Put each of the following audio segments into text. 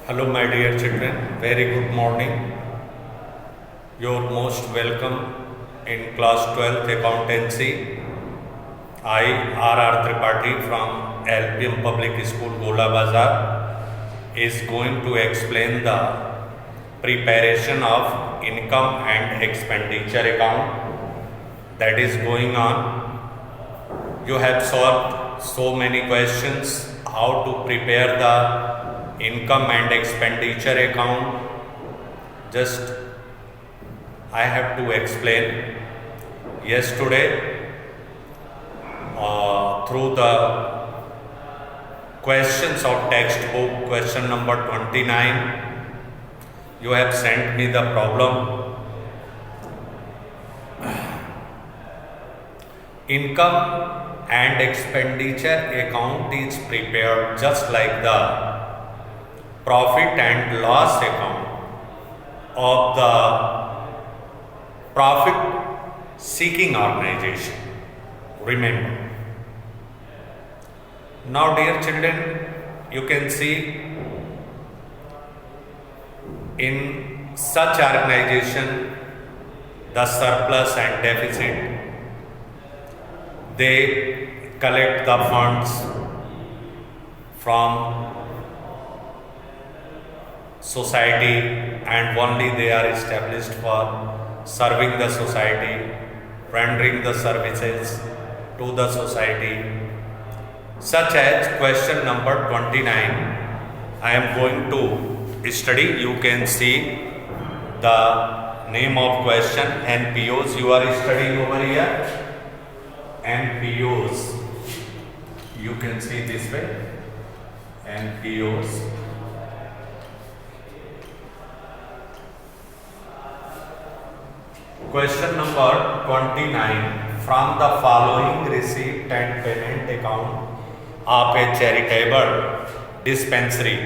Hello, my dear children. Very good morning. You're most welcome in class 12th accountancy. I, R.R. Tripathi from LPM Public School, Gola Bazar, is going to explain the preparation of income and expenditure account that is going on. You have solved so many questions how to prepare the income and expenditure account. Just I have to explain. Yesterday through the questions of textbook, question number 29, you have sent me the problem. Income and expenditure account is prepared just like the profit and loss account of the profit seeking organization. Remember. Now, dear children, you can see in such organization the surplus and deficit, they collect the funds from society and only they are established for serving the society, rendering the services to the society. Such as question number 29, I am going to study. You can see the name of question, NPOs. You are studying over here. NPOs. You can see this way. NPOs. Question number 29. From the following receipt and payment account of a charitable dispensary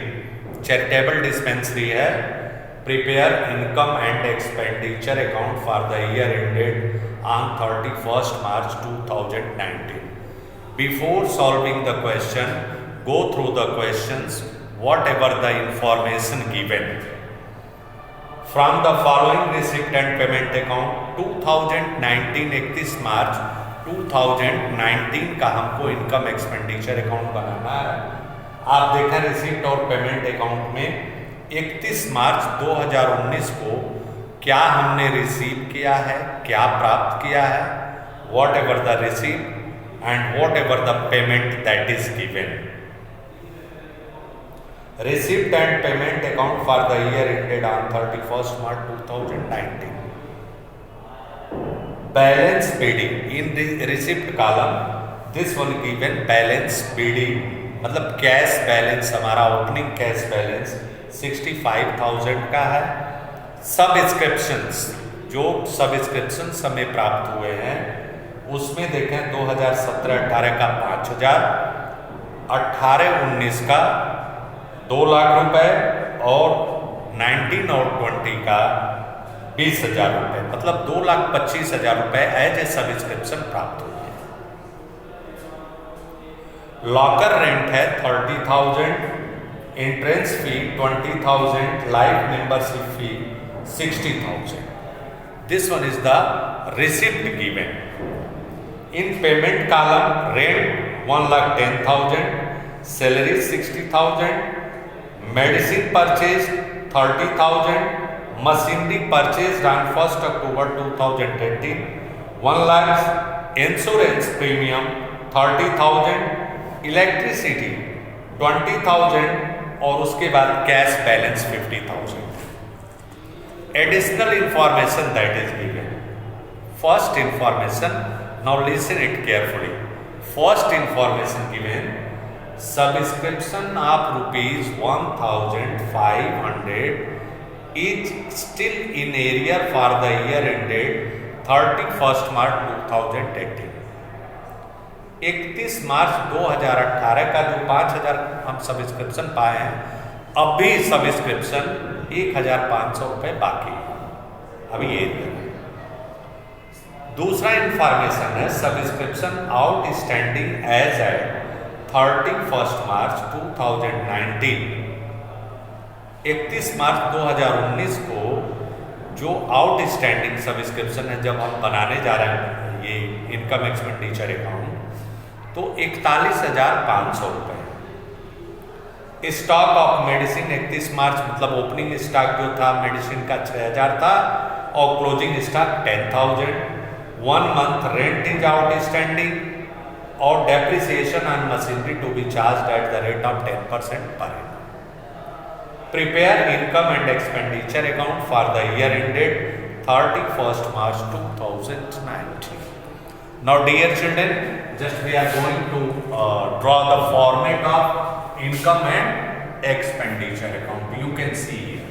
है, prepare income and expenditure account for the year ended on 31st March 2019. Before solving the question, go through the questions, whatever the information given. From the following receipt and payment account 2019 31 March 2019 का हमको income expenditure account बनाना है. आप देखें receipt और payment account में 31 March 2019 को क्या हमने रिसीव किया है, क्या प्राप्त किया है, what ever the receipt and what ever the payment that is given. Receipt and payment account for the year ended on 31st March 2019. Balance BD in the receipt column. This one given balance BD मतलब cash balance, हमारा opening cash balance 65,000 का है. Subscriptions, जो subscriptions हमें प्राप्त हुए हैं उसमें देखें 2017-18 का 5,000, 18-19 का 2 लाख रुपए और 19 और 20 का 20,000 रुपए, मतलब 2,25,000 रुपए एज ए सब्सक्रिप्शन प्राप्त हुए. लॉकर रेंट है 30,000, entrance fee 20,000, life membership fee 60,000. This one is the receipt given. In payment column rent 1,10,000, salary 60,000, medicine purchase 30,000, machinery purchase on 1 October 2018, 1 lakh, insurance premium 30,000, electricity 20,000 और उसके बाद cash balance 50,000. Additional information that is given. First information, now listen it carefully. First information given, subscription of rupees 1,500 is still in arrear for the year ended 31st March 2018. 31 मार्च 2018 का जो 5,000 हम subscription पाए हैं, अभी subscription 1,500 रुपये बाकी है. अभी ये दूसरा इंफॉर्मेशन है subscription outstanding as at 31st March 2019 31 March 2019 को जो आउटस्टैंडिंग सब्सक्रिप्शन है, जब हम बनाने जा रहे हैं ये इनकम एक्सपेंडिचर अकाउंट, तो 41,500 रुपये। स्टॉक ऑफ मेडिसिन 31 मार्च मतलब ओपनिंग स्टॉक जो था मेडिसिन का 6,000 था और closing stock 10,000। 1 month rent is outstanding और depreciation on machinery to be charge at the rate of 10% per annum। Prepare income and expenditure account for the year ended 31st March 2019. Now dear children, just we are going to draw the format of income and expenditure account. You can see here.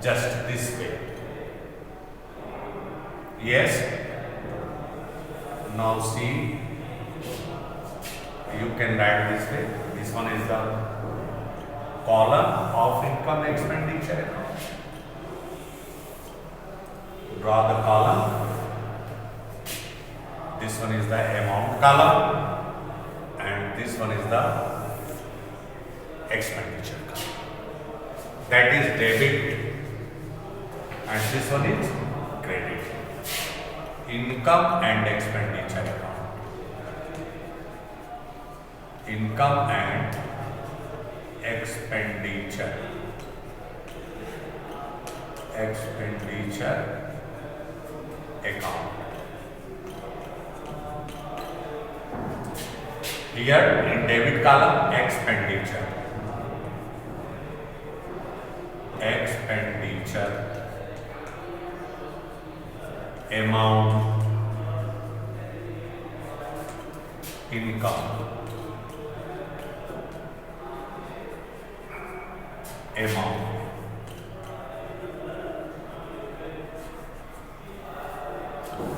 Just this way. Yes. Now see, you can write this way. This one is the column of income expenditure account. Draw the column. This one is the amount column and this one is the expenditure column. That is debit and this one is credit. Income and expenditure account. Income and expenditure account. Here in debit column expenditure amount, income amount.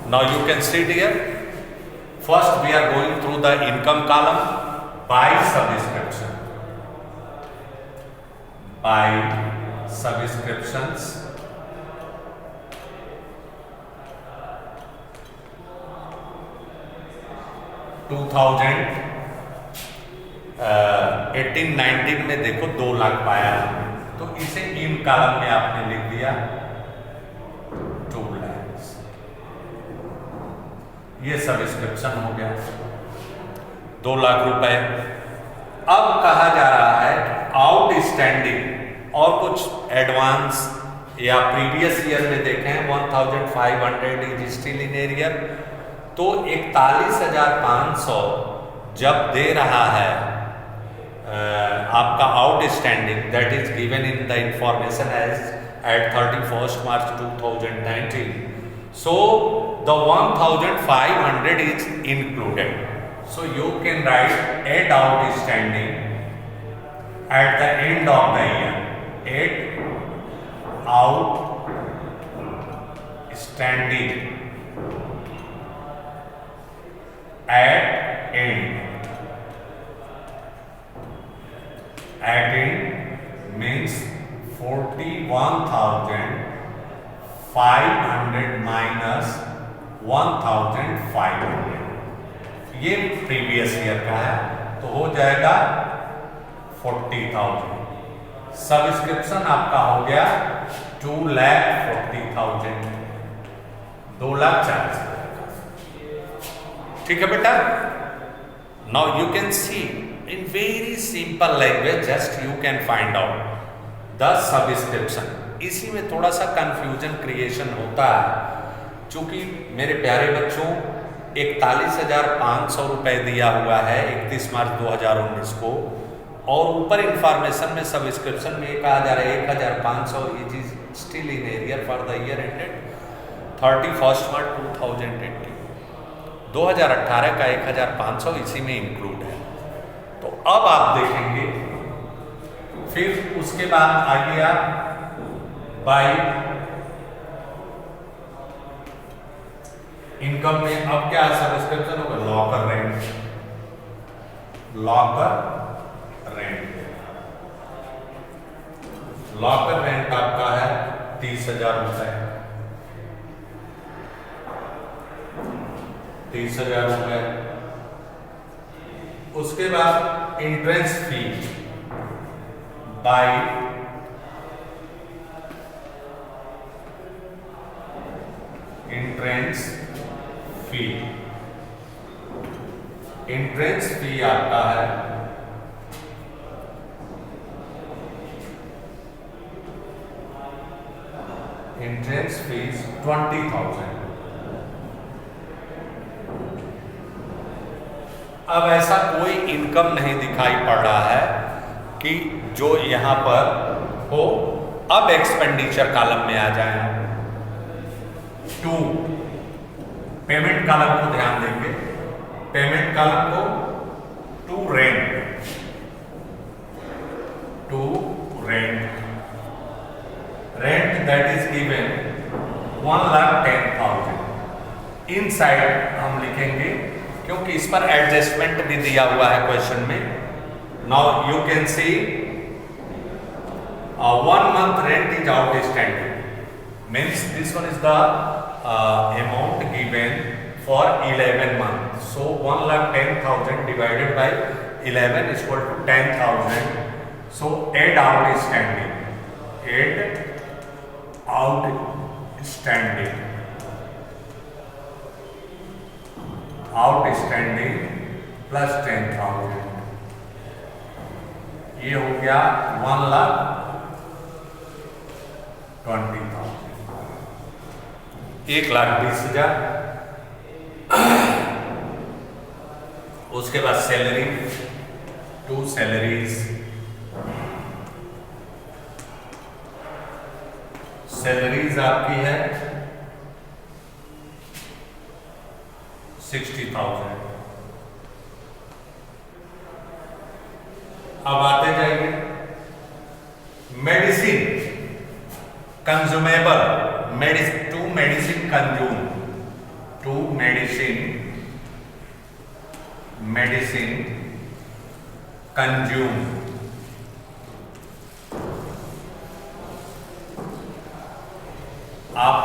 Now you can see here, first we are going through the income column by subscription. By subscriptions, to 2018-19 में देखो 2 लाख पाया, तो इसे इन column में आपने लिख दिया 2 लाख। ये सब्सक्रिप्शन हो गया 2 लाख रुपए। अब कहा जा रहा है आउटस्टैंडिंग और कुछ एडवांस या प्रीवियस ईयर में देखें 1,500 इज स्टिल इन एरियर, तो 41,500 जब दे रहा है आपका outstanding, that is given in the information as at 31st March 2019, so the 1,500 is included, so you can write add outstanding at the end of the year, add outstanding at end means 41,500 minus 1,500, ये previous year का है, तो हो जाएगा 40,000। Subscription आपका हो गया 2,40,000, 2,40,000। ठीक है बेटा। Now you can see in very simple language, just you can find out the subscription. इसी में थोड़ा सा कंफ्यूजन क्रिएशन होता है, क्योंकि मेरे प्यारे बच्चों 41,500 रुपए दिया हुआ है 31 मार्च 2019 को, और ऊपर इंफॉर्मेशन में सब्सक्रिप्शन में कहा जा रहा है 1,500 is still in arrear for the year ended 31st March 2018। 2018 का 1,500 इसी में इंक्लूड है। तो अब आप देखेंगे, फिर उसके बाद आगे आप बाय इनकम में अब क्या सब्सक्रिप्शन होगा, लॉकर रेंट। लॉकर रेंट आपका है 30,000 रुपए, 30,000 रुपए। उसके बाद entrance fee by entrance fee। Entrance fee आपका है एंट्रेंस फीस 20,000। अब ऐसा कोई इनकम नहीं दिखाई पड़ रहा है कि जो यहां पर हो। अब एक्सपेंडिचर कॉलम में आ जाए, टू पेमेंट कॉलम को ध्यान देंगे। पेमेंट कॉलम को to rent, rent that is given 1,10,000। Inside हम लिखेंगे क्योंकि इस पर एडजस्टमेंट भी दिया हुआ है क्वेश्चन में। Now you can see 1 month rent is outstanding, means this one is the amount given for 11 months. So 1,10,000 divided by 11 is equal to 10,000. So add outstanding plus 10,000, ये हो गया 1,20,000, 1,20,000। उसके बाद सैलरी, 2 सैलरीज, सैलरीज आपकी है 60,000। अब आते जाइए medicine consumable, to medicine consume, आप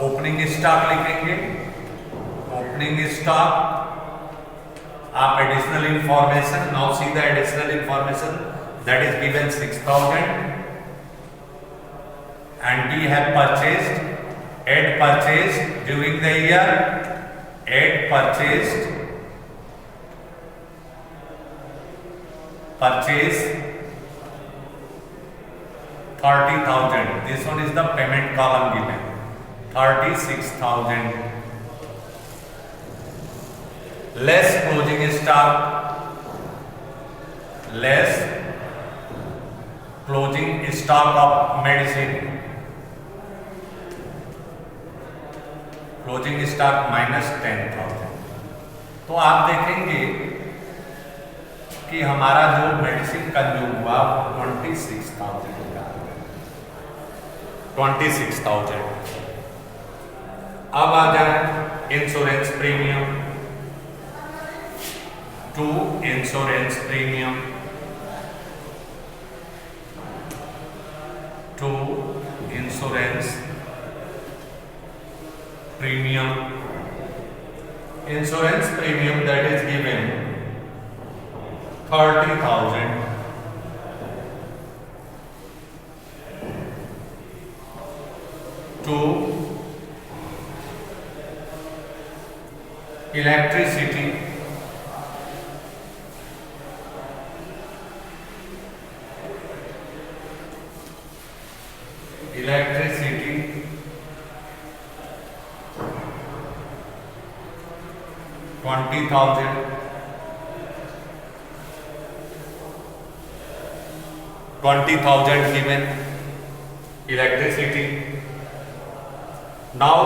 ओपनिंग स्टॉक लिखेंगे। ओपनिंग स्टॉक, आप additional information, now see the additional information that is given 6,000 and we have purchased, add purchased during the year, add purchase 30,000. This one is the payment column given 36,000 less closing stock, less closing stock of medicine, closing stock minus 10,000। तो आप देखेंगे कि हमारा जो medicine consume हुआ 26,000 का, 26,000। अब आ जाए insurance premium, to insurance premium, to insurance premium, insurance premium that is given 30,000, to electricity, electricity 20,000, given electricity. Now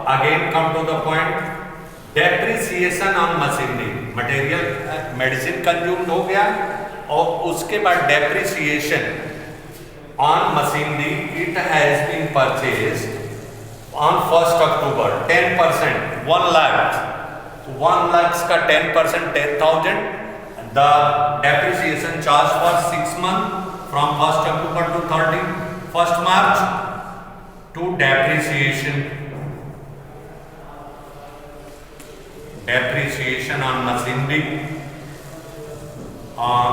again come to the point, depreciation on machinery, material medicine consumed हो गया, और उसके बाद depreciation on machinery, it has been purchased on 1st October 10%, 1 lakh, 1 lakhs का 10% 10,000, the depreciation charge for 6 months from 1st October to 31st March, to depreciation on machinery on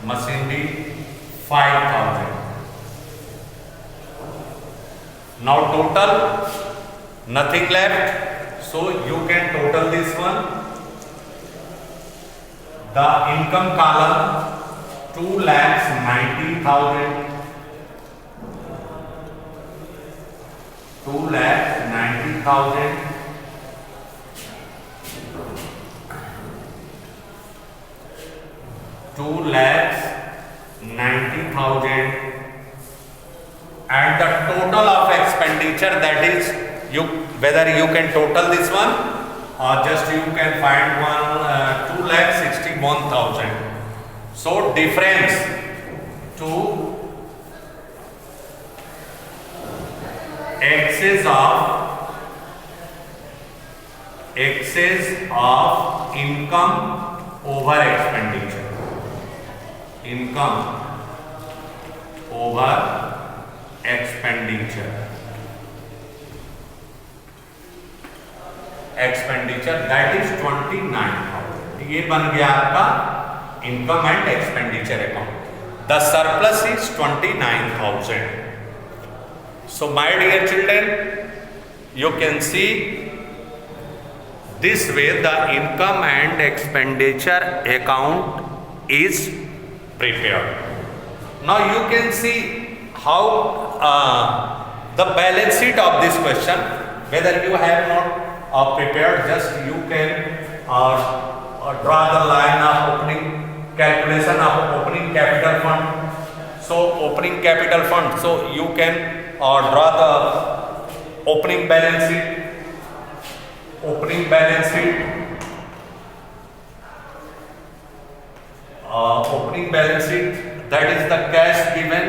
machinery 5,000. Now total, nothing left, so you can total this one. The income column 2,90,000. 2,90,000. 2,90,000, and the total of expenditure, that is whether you can total this one or just you can find one 2,61,000. So difference to excess of income over expenditure. Income over expenditure. Expenditure, that is 29,000. ये बन गया आपका income and expenditure account. The surplus is 29,000. So my dear children, you can see this way the income and expenditure account is prepared. Now you can see how the balance sheet of this question, whether you have not prepared, just you can draw the line of opening calculation of opening capital fund. So opening capital fund, so you can draw the opening balance sheet. Opening balance sheet. Opening balance sheet, that is the cash given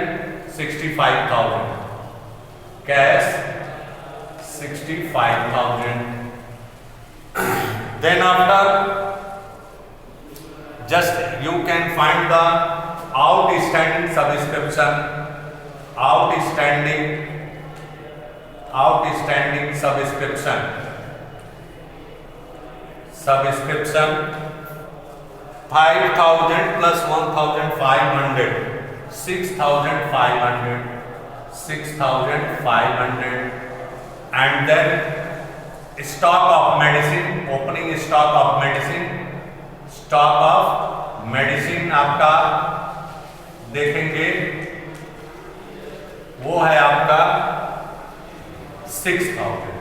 65,000. Cash 65,000. Then after, just you can find the outstanding subscription. Outstanding subscription. Subscription 5,000 plus 1,500, 6,500, 6,500, and then stock of medicine, opening stock of medicine. Stock of medicine आपका देखेंगे वो है आपका 6,000.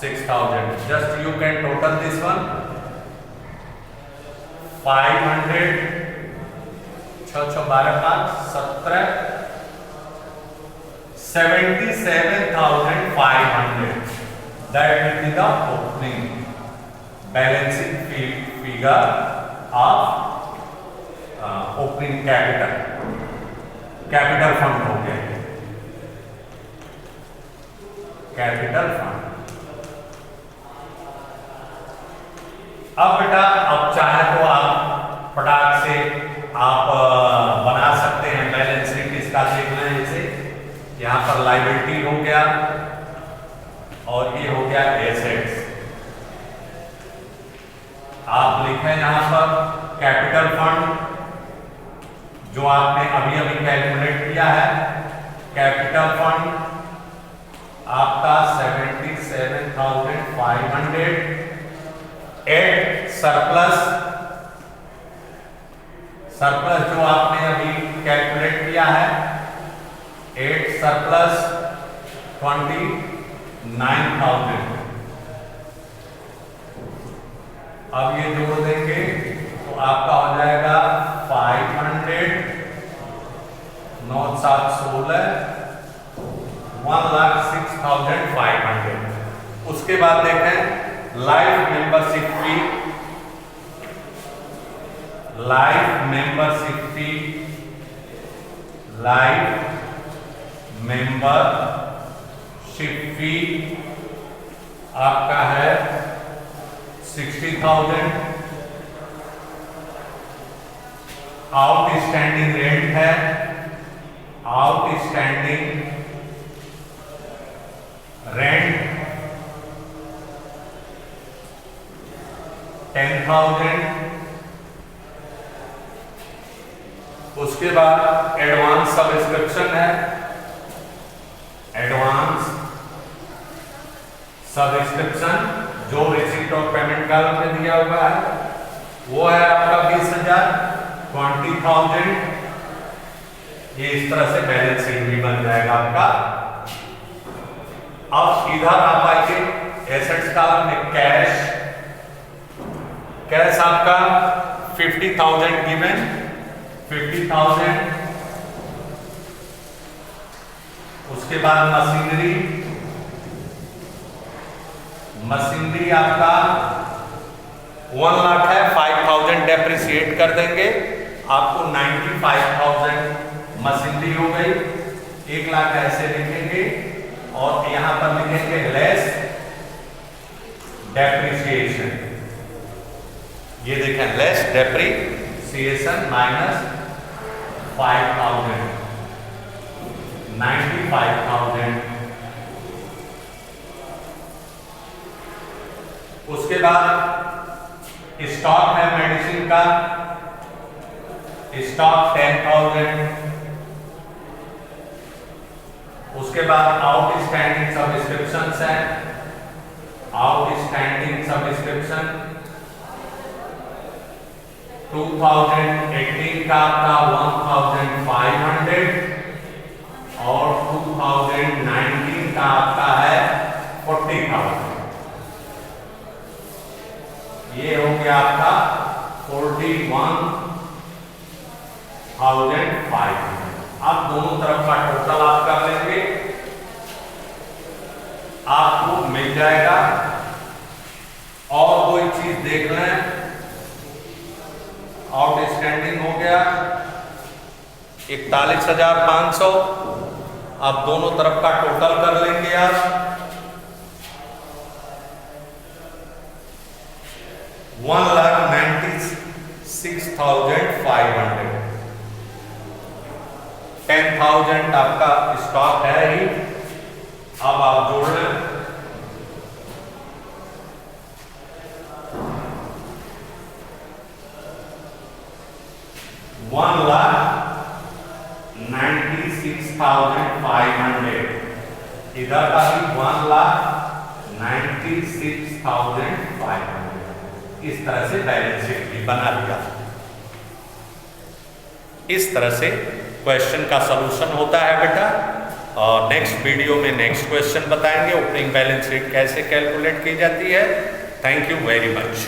6,000. Just you can total this one. 500, 6 12 17, 77,500. That will be the opening balance sheet figure of opening capital fund हो गया. Capital fund. अब बेटा, अब चाहे तो आप फटाक से आप बना सकते हैं बैलेंस शीट. इसका देख लें, जैसे यहाँ पर लायबिलिटी हो गया और ये हो गया एसेट्स. आप लिखें यहाँ पर कैपिटल फंड, जो आपने अभी कैलकुलेट किया है. कैपिटल फंड आपका 77,500 एट सरप्लस जो आपने अभी कैलकुलेट किया है, एट सरप्लस 29,000. अब ये जोड़ देंगे तो आपका हो जाएगा 500, 9 7 16, 1,06,500. उसके बाद देखें life membership fee. Life membership fee आपका है 60,000. आउटस्टैंडिंग रेंट है, आउटस्टैंडिंग रेंट 10,000. उसके बाद एडवांस सब्सक्रिप्शन है, एडवांस सब्सक्रिप्शन जो रिसीट ऑफ पेमेंट कॉलम में दिया हुआ है वो है आपका 20,000, 20,000। ये इस तरह से बैलेंस शीट भी बन जाएगा आपका। अब इधर आप आइए एसेट्स कॉलम में कैश, कैश आपका 50,000 गिवन, 50,000। उसके बाद मशीनरी, मशीनरी आपका 1 लाख है, 5,000 डेप्रिसिएट कर देंगे, आपको 95,000 मशीनरी हो गई। 1 लाख ऐसे लिखेंगे और यहां पर लिखेंगे लेस डेप्रिसिएशन। ये देखें लेस डेप्रिसिएशन माइनस 5,000, 95,000। उसके बाद स्टॉक है मेडिसिन का, स्टॉक 10,000। उसके बाद आउटस्टैंडिंग सब्सक्रिप्शंस है, आउटस्टैंडिंग सब्सक्रिप्शन 2018 का आपका 1,500 और 2019 का आपका है 40,000। ये हो गया आपका 41,500। अब दोनों तरफ का टोटल आप कर लेंगे, आपको मिल जाएगा। और कोई चीज देख लें, आउटस्टैंडिंग हो गया 41,500। आप दोनों तरफ का टोटल कर लेंगे आप, 1,96,500। 10,000 आपका स्टॉक है ही, अब आप जोड़ लें। $1,96,500, इधर का भी 1,96,500। इस तरह से बैलेंस शीट भी बना लिया। इस तरह से क्वेश्चन का सलूशन होता है बेटा। और नेक्स्ट वीडियो में नेक्स्ट क्वेश्चन बताएंगे ओपनिंग बैलेंस शीट कैसे कैलकुलेट की जाती है। Thank you very much.